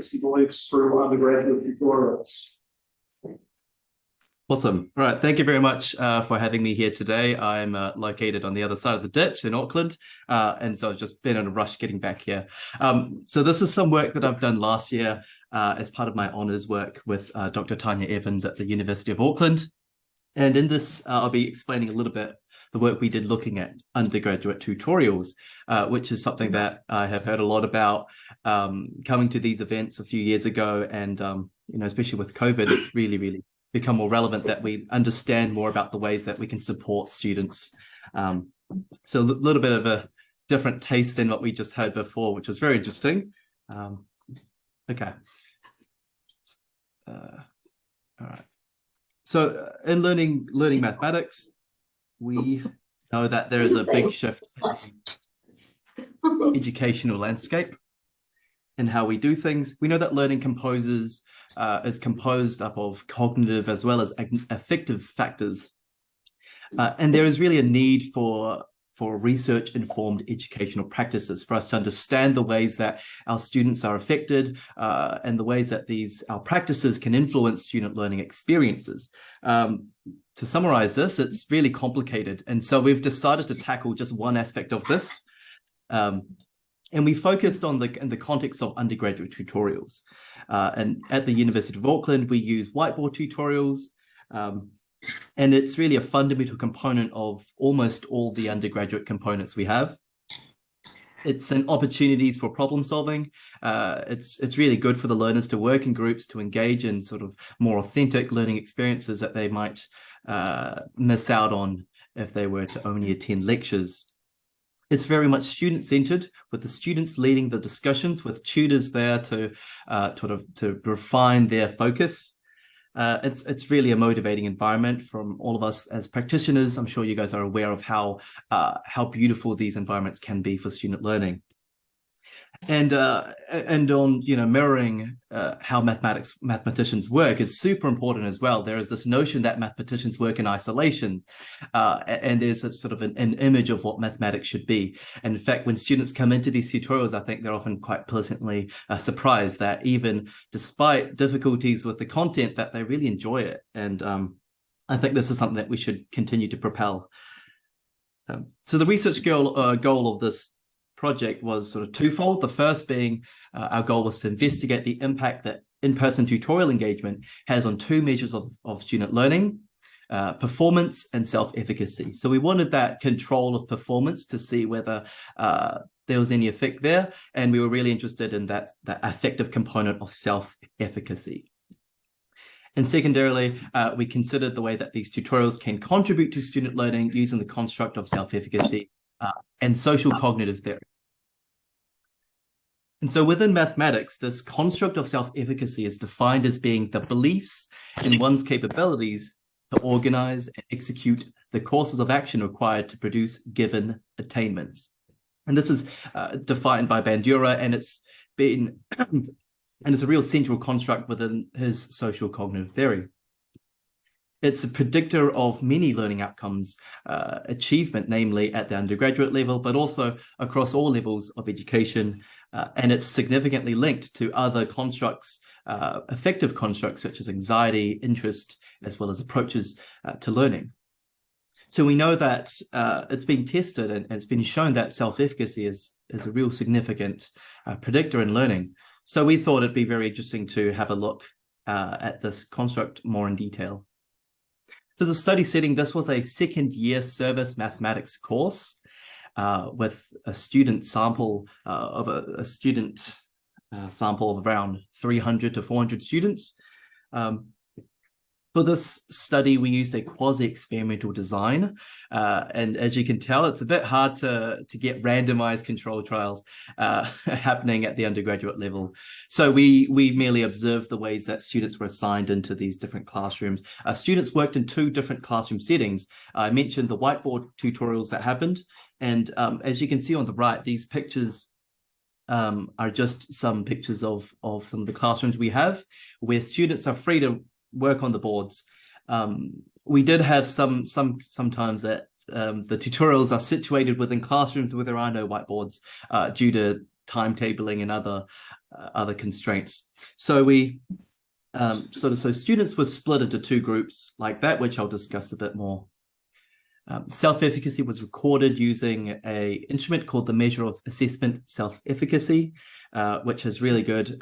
self-efficacy beliefs through undergraduate tutorials. Awesome. All right. Thank you very much for having me here today. I'm located on the other side of the ditch in Auckland. And so I've just been in a rush getting back here. So this is some work that I've done last year as part of my honours work with Dr. Tanya Evans at the University of Auckland. And in this, I'll be explaining a little bit the work we did looking at undergraduate tutorials, which is something that I have heard a lot about coming to these events a few years ago. And, especially with COVID, it's really become more relevant that we understand more about the ways that we can support students. So a little bit of a different taste than what we just heard before, which was very interesting. Okay. All right. So in learning mathematics, we know that there is a big shift in the educational landscape and how we do things. We know that learning is composed up of cognitive as well as affective factors. And there is really a need for research-informed educational practices for us to understand the ways that our students are affected and the ways that our practices can influence student learning experiences. To summarize this, it's really complicated. And so we've decided to tackle just one aspect of this. And we focused on in the context of undergraduate tutorials. And at the University of Auckland, we use whiteboard tutorials. And it's really a fundamental component of almost all the undergraduate components we have. It's an opportunities for problem solving. It's really good for the learners to work in groups, to engage in sort of more authentic learning experiences that they might miss out on if they were to only attend lectures. It's very much student-centered, with the students leading the discussions, with tutors there to refine their focus. It's really a motivating environment from all of us as practitioners. I'm sure you guys are aware of how beautiful these environments can be for student learning. And on mirroring how mathematicians work is super important as well. There is this notion that mathematicians work in isolation, and there's a sort of an image of what mathematics should be. And in fact, when students come into these tutorials, I think they're often quite pleasantly surprised that even despite difficulties with the content, that they really enjoy it. And I think this is something that we should continue to propel. So the research goal of this project was sort of twofold. The first being our goal was to investigate the impact that in-person tutorial engagement has on two measures of student learning, performance and self-efficacy. So we wanted that control of performance to see whether there was any effect there, and we were really interested in that affective component of self-efficacy. And secondarily, we considered the way that these tutorials can contribute to student learning using the construct of self-efficacy and social cognitive theory. And so within mathematics, this construct of self-efficacy is defined as being the beliefs in one's capabilities to organize and execute the courses of action required to produce given attainments. And this is defined by Bandura, and it's been, and it's a real central construct within his social cognitive theory. It's a predictor of many learning outcomes achievement, namely at the undergraduate level, but also across all levels of education. And it's significantly linked to other constructs, affective constructs such as anxiety, interest, as well as approaches to learning. So we know that it's been tested and it's been shown that self-efficacy is a real significant predictor in learning. So we thought it'd be very interesting to have a look at this construct more in detail. There's a study setting. This was a second-year service mathematics course with a student sample of around 300 to 400 students. For this study, we used a quasi-experimental design. And as you can tell, it's a bit hard to get randomized control trials happening at the undergraduate level. So we merely observed the ways that students were assigned into these different classrooms. Students worked in two different classroom settings. I mentioned the whiteboard tutorials that happened. And as you can see on the right, these pictures are just some pictures of some of the classrooms we have, where students are free to work on the boards. We did have sometimes that the tutorials are situated within classrooms where there are no whiteboards due to timetabling and other other constraints. So we so students were split into two groups like that, which I'll discuss a bit more. Self-efficacy was recorded using an instrument called the measure of assessment self-efficacy, which is really good,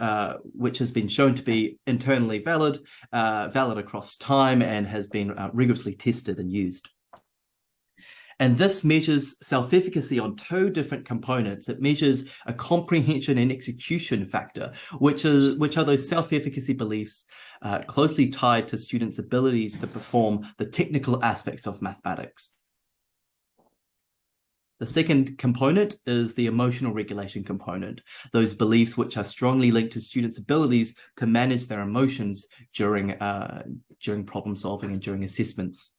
which has been shown to be internally valid across time, and has been rigorously tested and used. And this measures self-efficacy on two different components. It measures a comprehension and execution factor, which are those self-efficacy beliefs closely tied to students' abilities to perform the technical aspects of mathematics. The second component is the emotional regulation component, those beliefs which are strongly linked to students' abilities to manage their emotions during problem solving and during assessments.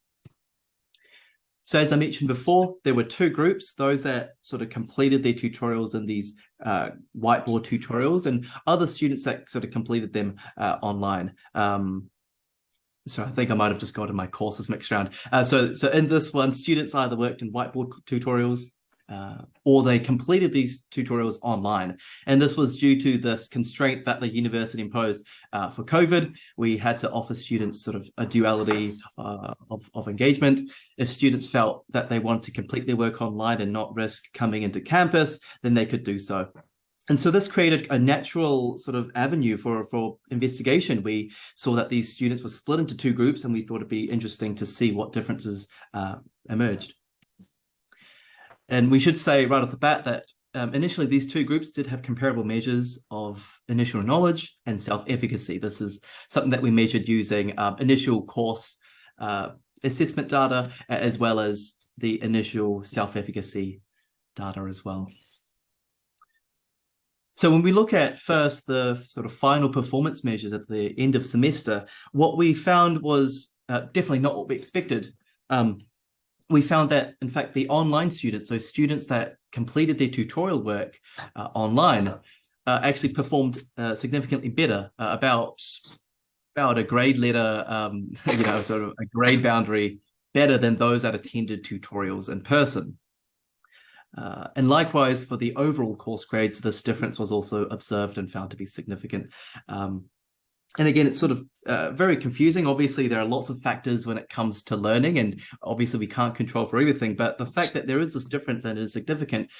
So as I mentioned before, there were two groups, those that sort of completed their tutorials in these whiteboard tutorials, and other students that sort of completed them online. So I think I might have just gotten my courses mixed around. So in this one, students either worked in whiteboard tutorials or they completed these tutorials online. And this was due to this constraint that the university imposed for COVID. We had to offer students sort of a duality of engagement. If students felt that they wanted to complete their work online and not risk coming into campus, then they could do so. And so this created a natural sort of avenue for investigation. We saw that these students were split into two groups, and we thought it'd be interesting to see what differences emerged. And we should say right off the bat that initially these two groups did have comparable measures of initial knowledge and self-efficacy. This is something that we measured using initial course assessment data, as well as the initial self-efficacy data as well. So when we look at first the sort of final performance measures at the end of semester, what we found was definitely not what we expected. We found that, in fact, the online students, those students that completed their tutorial work online, actually performed significantly better, about a grade letter, sort of a grade boundary better than those that attended tutorials in person. And likewise, for the overall course grades, this difference was also observed and found to be significant. And again, it's sort of very confusing. Obviously, there are lots of factors when it comes to learning, and obviously we can't control for everything. But the fact that there is this difference and it is significant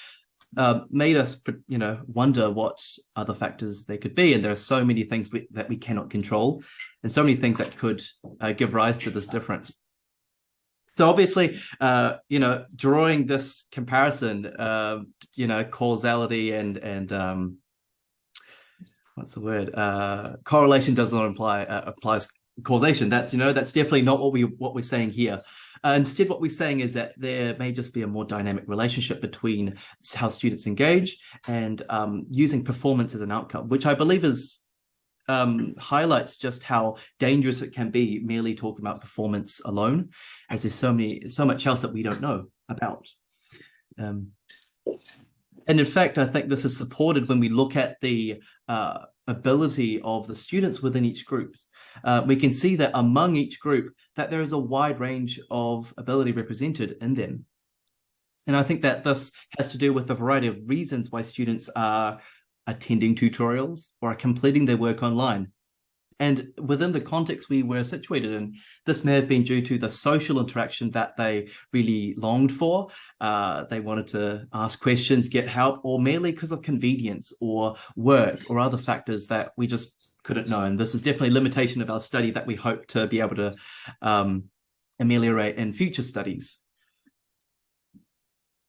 made us, wonder what other factors there could be. And there are so many things that we cannot control, and so many things that could give rise to this difference. So obviously, drawing this comparison, causality and what's the word? Correlation does not applies causation. That's definitely not what we're saying here. Instead, what we're saying is that there may just be a more dynamic relationship between how students engage and using performance as an outcome, which I believe is highlights just how dangerous it can be merely talking about performance alone, as there's so much else that we don't know about. And in fact, I think this is supported when we look at the ability of the students within each group. We can see that among each group that there is a wide range of ability represented in them. And I think that this has to do with a variety of reasons why students are attending tutorials or are completing their work online. And within the context we were situated in, this may have been due to the social interaction that they really longed for. They wanted to ask questions, get help, or merely because of convenience or work or other factors that we just couldn't know. And this is definitely a limitation of our study that we hope to be able to ameliorate in future studies.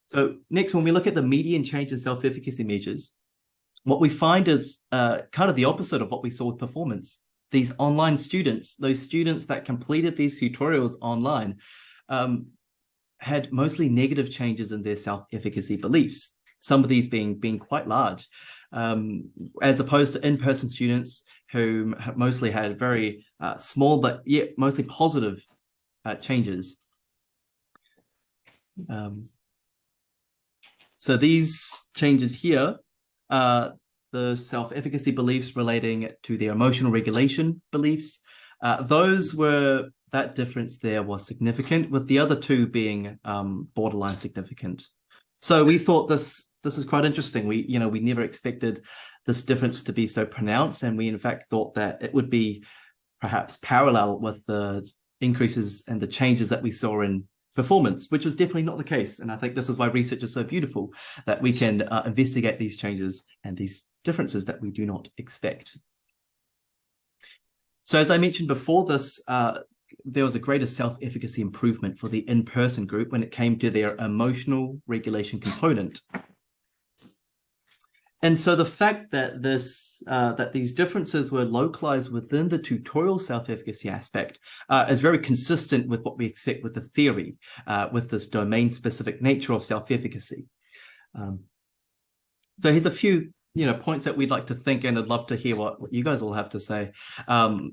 So next, when we look at the median change in self-efficacy measures, what we find is kind of the opposite of what we saw with performance. These online students, those students that completed these tutorials online, had mostly negative changes in their self-efficacy beliefs, some of these being quite large, as opposed to in-person students who mostly had very small but yet mostly positive changes. So these changes here, the self-efficacy beliefs relating to their emotional regulation beliefs, that difference there was significant, with the other two being borderline significant. So we thought this is quite interesting. We never expected this difference to be so pronounced, and we in fact thought that it would be perhaps parallel with the increases and the changes that we saw in performance, which was definitely not the case. And I think this is why research is so beautiful, that we can investigate these changes and these differences that we do not expect. So as I mentioned before this, there was a greater self-efficacy improvement for the in-person group when it came to their emotional regulation component. And so the fact that that these differences were localized within the tutorial self-efficacy aspect is very consistent with what we expect with the theory, with this domain-specific nature of self-efficacy. So here's a few points that we'd like to think, and I'd love to hear what you guys all have to say.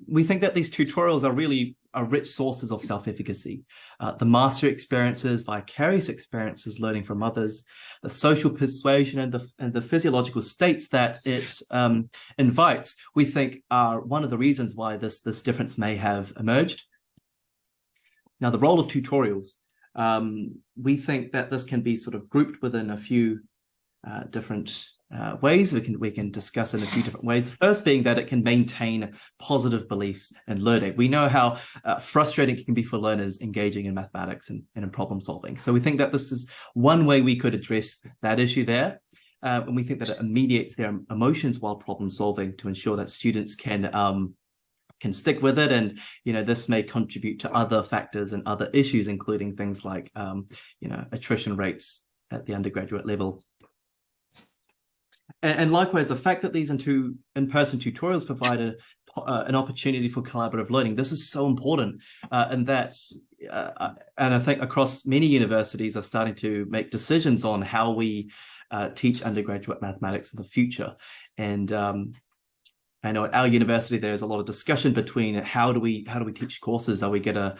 We think that these tutorials are really rich sources of self-efficacy. The mastery experiences, vicarious experiences, learning from others, the social persuasion, and the physiological states that it invites, we think are one of the reasons why this difference may have emerged. Now, the role of tutorials, we think that this can be sort of grouped within a few different ways. We can discuss in a few different ways. The first being that it can maintain positive beliefs in learning. We know how frustrating it can be for learners engaging in mathematics and in problem solving. So we think that this is one way we could address that issue there. And we think that it mediates their emotions while problem solving to ensure that students can stick with it. And, this may contribute to other factors and other issues, including things like, attrition rates at the undergraduate level. And likewise, the fact that these in-person tutorials provide an opportunity for collaborative learning, this is so important. And I think across many universities are starting to make decisions on how we teach undergraduate mathematics in the future. And I know at our university, there's a lot of discussion between how do we teach courses? Are we going to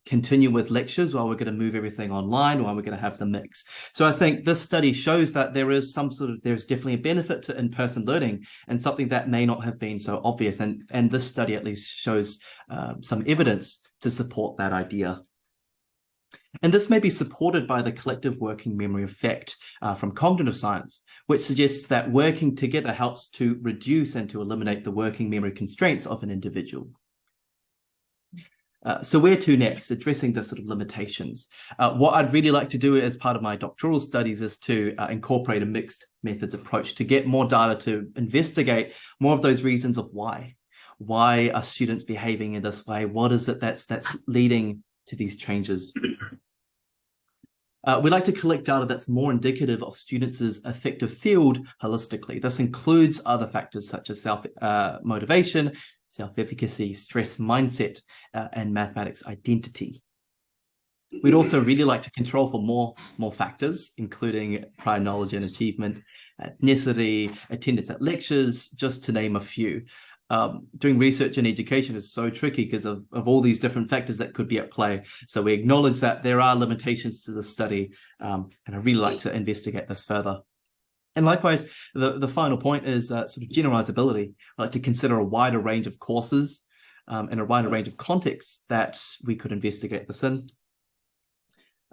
continue with lectures, or are we going to move everything online, or are we going to have the mix? So I think this study shows that there's definitely a benefit to in-person learning, and something that may not have been so obvious. And this study at least shows some evidence to support that idea. And this may be supported by the collective working memory effect from cognitive science, which suggests that working together helps to reduce and to eliminate the working memory constraints of an individual. So where to next, addressing the sort of limitations? What I'd really like to do as part of my doctoral studies is to incorporate a mixed methods approach to get more data to investigate more of those reasons of why. Why are students behaving in this way? What is it that's leading to these changes? We like to collect data that's more indicative of students' affective field holistically. This includes other factors such as self-motivation, self-efficacy, stress mindset, and mathematics identity. We'd also really like to control for more factors, including prior knowledge and achievement, ethnicity, attendance at lectures, just to name a few. Doing research in education is so tricky because of all these different factors that could be at play. So we acknowledge that there are limitations to the study, and I really like to investigate this further. And likewise, the final point is sort of generalizability. I like to consider a wider range of courses and a wider range of contexts that we could investigate this in.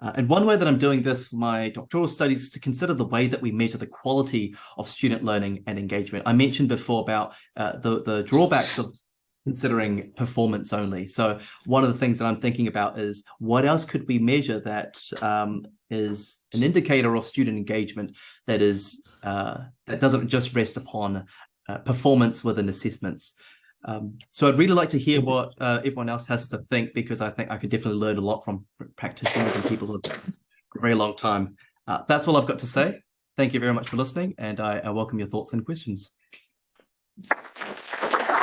And one way that I'm doing this for my doctoral studies is to consider the way that we measure the quality of student learning and engagement. I mentioned before about the drawbacks of considering performance only. So one of the things that I'm thinking about is what else could we measure that is an indicator of student engagement that doesn't just rest upon performance within assessments. So I'd really like to hear what everyone else has to think, because I think I could definitely learn a lot from practitioners and people who have done this for a very long time. That's all I've got to say. Thank you very much for listening, and I welcome your thoughts and questions.